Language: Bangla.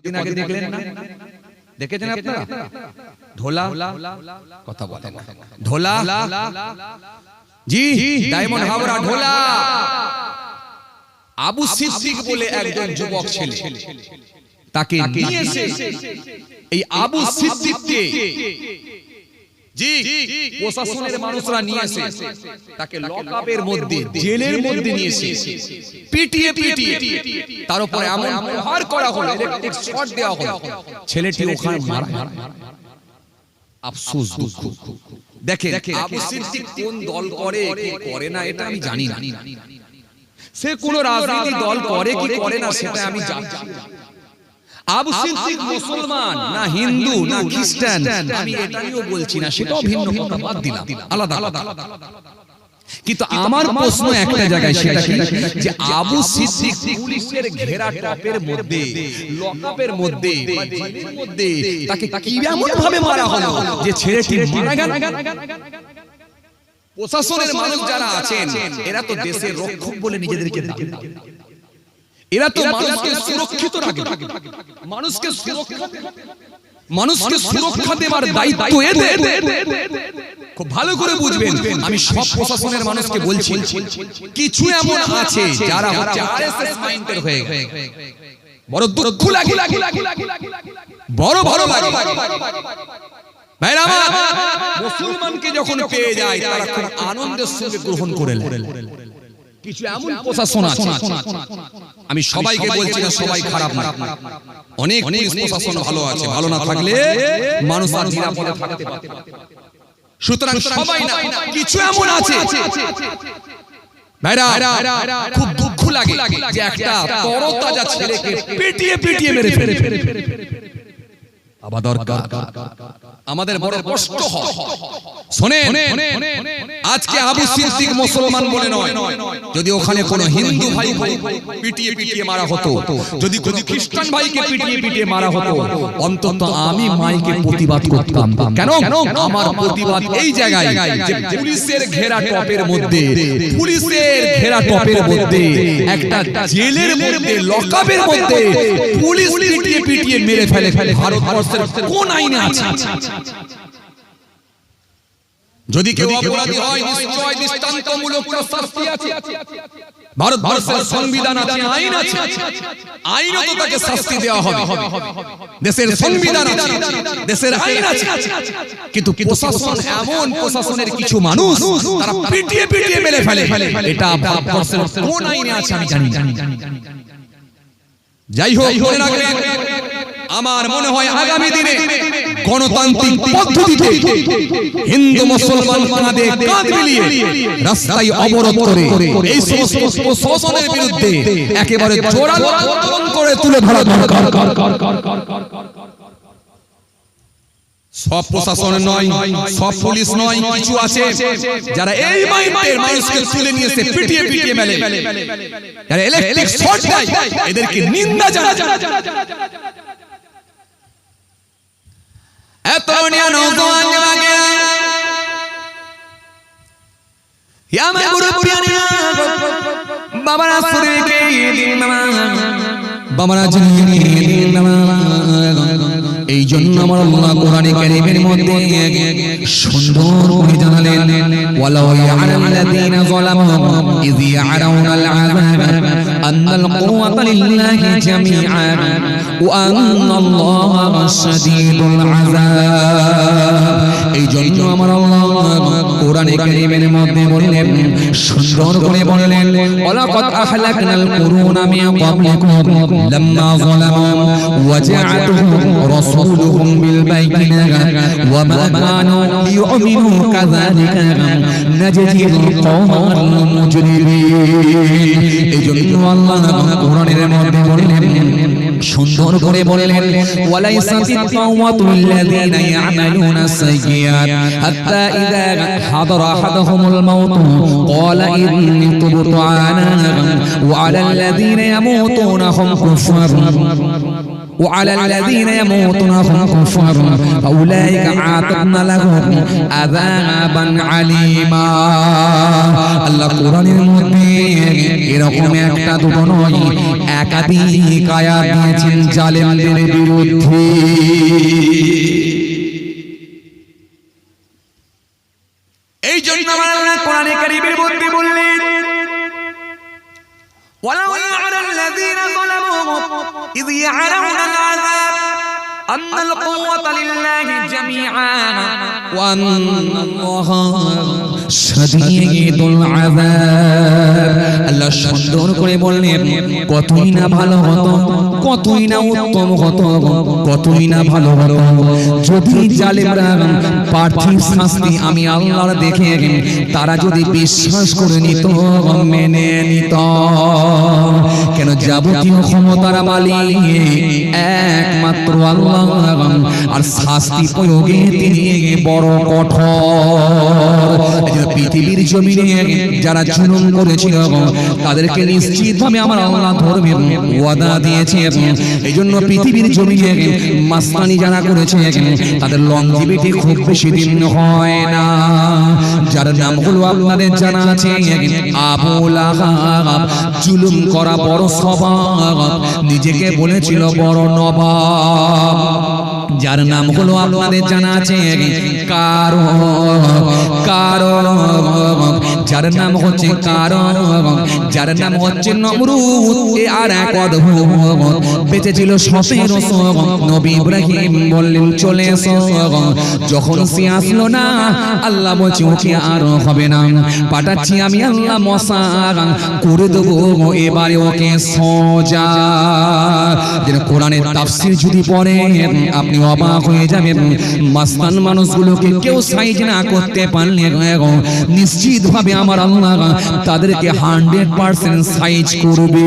দিন আগে দেখলেন না, দেখেছেন আপনারা? ধোলা কথা বলেন, ধোলা জি ডায়মন্ড হাওড়া ঢোলা। আবু সিদ্দিক বলে একজন যুবক ছেলে, তাকে নিয়ে এসে এই আবু সিদ্দিককে জি প্রশাসনের মানুষরা নিয়ে এসে তাকে লকআপের মধ্যে, জেলের মধ্যে নিয়ে এসে পিটিয়ে পিটিয়ে তার উপরে এমন প্রহার করা হলো, ইলেকট্রিক শর্ট দেওয়া হলো, ছেলেটি ওখানে মারা গেল। আফসোস, দুঃখ। দেখেন আবু সিদ্দিক কোন দল করে কি করে না এটা আমি জানি না, সে কোন রাজনৈতিক দল করে কি করে না সেটা আমি জানি না। আবু সিদ্দিক মুসলমান না হিন্দু না খ্রিস্টান আমি এটাও বলছি না, সেটাও ভিন্ন কথা, বাদ দিলাম, আলাদা আলাদা। কিন্তু আমার প্রশ্ন একটা জায়গায়, সেটা কি যে আবু সিদ্দিক পুলিশের ঘেরা টপের মধ্যে, লকআপের মধ্যে, জেলের মধ্যে তাকে কিভাবে ভাবে মারা হলো যে ছেলেটি মারা গেল? প্রশাসনের মানুষ যারা আছেন এরা তো দেশের রক্ষক বলে নিজেদেরকে দাবি করে, এরা তো মানুষকে সুরক্ষিত রাখে, মানুষকে সুরক্ষা দেওয়ার দায়িত্ব এদের। খুব ভালো করে বুঝবেন, আমি সব প্রশাসনের মানুষকে বলছি, কিছু এমন আছে যারা হচ্ছে আরএসএস মাইন্ডের হয়ে বড় দুঃখ লাগে, বড় বড় লাগে। ভাইরা আমার, মুসলমানকে যখন পেয়ে যায় তারা খুব আনন্দের সঙ্গে গ্রহণ করে নেয়। কিছু এমন প্রশাসন আছে, আমি সবাইকে বলছি না সবাই খারাপ না, অনেক প্রশাসন ভালো আছে, ভালো না থাকলে মানুষ আর নিরাপদে থাকতে পারে। সুতরাং সবাই না, কিছু এমন আছে ভাইরা খুব দুঃখ লাগে যে একটা তরতাজা ছেলেকে পিটিয়ে পিটিয়ে মেরে ফেলে। আমাদের বড় কষ্ট হয়। শুনেন, আজকে আবু সিদ্দিক মুসলমান বলে নয়, যদি ওখানে কোনো হিন্দু ভাই পিটিয়ে পিটিয়ে মারা হতো, যদি কোনো খ্রিস্টান ভাইকে পিটিয়ে পিটিয়ে মারা হতো, অন্তত আমি মাইকে প্রতিবাদ করতাম। কেন? আমার প্রতিবাদ এই জায়গায় যে পুলিশের ঘেরা টপের মধ্যে, পুলিশের ঘেরা টপের মধ্যে, একটা জেলের মধ্যে, লকআপের মধ্যে পুলিশ পিটিয়ে পিটিয়ে মেরে ফেলে। ভারতবর্ষের কোন আইনে আছে? যদি কেউ অপরাধী হয় নিশ্চয় দৃষ্টান্তমূলক শাস্তি আছে। ভারতবর্ষের সংবিধান আছে, আইন আছে, আইনত তাকে শাস্তি দেওয়া হবে। দেশের সংবিধান আছে, দেশের আইন আছে, কিন্তু প্রশাসন এমন, প্রশাসনের কিছু মানুষ তারা পিটিয়ে পিটিয়ে মেরে ফেলে। এটা ভারতবর্ষের কোন আইনে আছে আমি জানি না। যাই হোক, মনে রাখবেন, আমার মনে হয় আগামী দিনে গণতান্ত্রিক পদ্ধতিতে হিন্দু মুসলমান কাঁধে কাঁধ মিলিয়ে রাস্তায় অবরোধ করে এই সমস্ত প্রশাসনের বিরুদ্ধে একেবারে জোরালো আন্দোলন করে তুলে ধরা দরকার। সব প্রশাসন নয়, সব পুলিশ নয়, কিছু আছে যারা এই মাইন্ডের মানুষকে তুলে নিয়ে এসে পিটিয়ে পিটিয়ে মেলে, যারা ইলেকট্রিক শর্ট দেয়, এদেরকে নিন্দা জানাই। এত নিয়া নওজওয়ান লাগে ইয়া মে মুরব্বিয়ানা বাবারা সুরে কে দিন বাবারা জিনি দিন। এই জন্য আমার আল্লাহ কোরআনে কারীমের মধ্যে সুন্দর করে জানালেন, ওয়ালাউ ইয়ালামুল্লাযীনা যালামু ইয ইয়ারাউনাল আযাব আন্নাল কুওয়াতা লিল্লাহি জামিআন ওয়া আন্নাল্লাহা শাদীদুল আযাব। এই জন্য আমার আল্লাহ কোরআনে কারীমের মধ্যে বললেন, সুন্দর করে বললেন, ওয়ালাকাদ আহলাকনাল কুরুনা মিন ক্বাবলিকুম লাম্মা যালামু ওয়া জাআতুহুম রাসূলুহুম বিল বাইয়িনাতি ওয়া মা কানু লিয়ুমিনু কাযালিকা নাজজিল কওমাল মুজরিমিন। এই জন্য আল্লাহ কোরআনের মধ্যে বললেন, সুন্দর করে বললেন, ওয়ালাইসাতিত তাওয়াতুল লাযীনা ইয়ামালুনা সাইয়্যাত হাত্তা ইযা হাদারা আহাদাহুমুল মাউত ক্বালা ইন্নী তুবতু আনা ওয়া আলাল লাযীনা ইয়ামুতুনা হুম কুফার وعلى الذين يموتون وهم كفار فأولئك أعتدنا لهم عذابا عليما আল্লাহ কোরআনের মধ্যে এরকম একটা দুটো নয় একাধিক আয়াত দিয়েছেন জালেমদের বিরুদ্ধে। এই জন্য আল্লাহ কোরআনে কারীমের মধ্যে বললেন ওয়ালাউ ইয়ারা আল্লাযীনা যালামু ইয ইয়ারাউনা আল-আযাব আন্না আল-কুওয়াতা লিল্লাহি জামিআন ওয়া আন্নাল্লাহা শাদীদুল আযাব। আল্লাহ সুন্দর করে বললেন কতই না ভালো হতো, কতই না উত্তম হতো, কতই না ভালো হতো যদি জালেমরা পার্থিব শাস্তি আমি আল্লাহর দেখে তারা যদি বিশ্বাস করে নিত, মেনে নিত। কেন যাবতীয় ক্ষমতার মালিক একমাত্র আল্লাহ, আর শাস্তি প্রয়োগে তিনি বড় কঠোর। পৃথিবীর জমিনে যারা জুলুম করেছিল তাদেরকে নিশ্চিতভাবে আমার আল্লাহ ধর্মের ওয়াদা দিয়েছে। এই জন্য পৃথিবীর জমিনে মাস্তানি যারা করেছে তাদের লংজিভিটি খুব বেশি দিন হয় না। যার নাম হলো আপনাদের জানা আছে আবু লাহাব। জুলুম করা বড় স্বভাব, নিজেকে বলেছিল বড় নবাব। যার নাম হলো আপনাদের জানা আছে কারণ, যার নাম হচ্ছে কারণ, যার নাম হচ্ছে নমরুদ। আর এক অদ্ভুত বেঁচে ছিল 1700। নবী ইব্রাহিম বললেন চলে এসো। যখন সে আসলো না, আল্লাহ বলছে ওকে আর হবে না, পাঠাচ্ছি আমি আল্লাহ মশা করে দেবো এবারে ওকে সোজা। যেন কোরআনের তাফসীর যদি পড়েন আপনি অবাক হয়ে যাবেন। মাস্তান মানুষগুলোকে কেউ সাইজ না করতে পারলে নিশ্চিত ভাবে আমার আল্লাহ তাদেরকে 100% সাইজ করবে।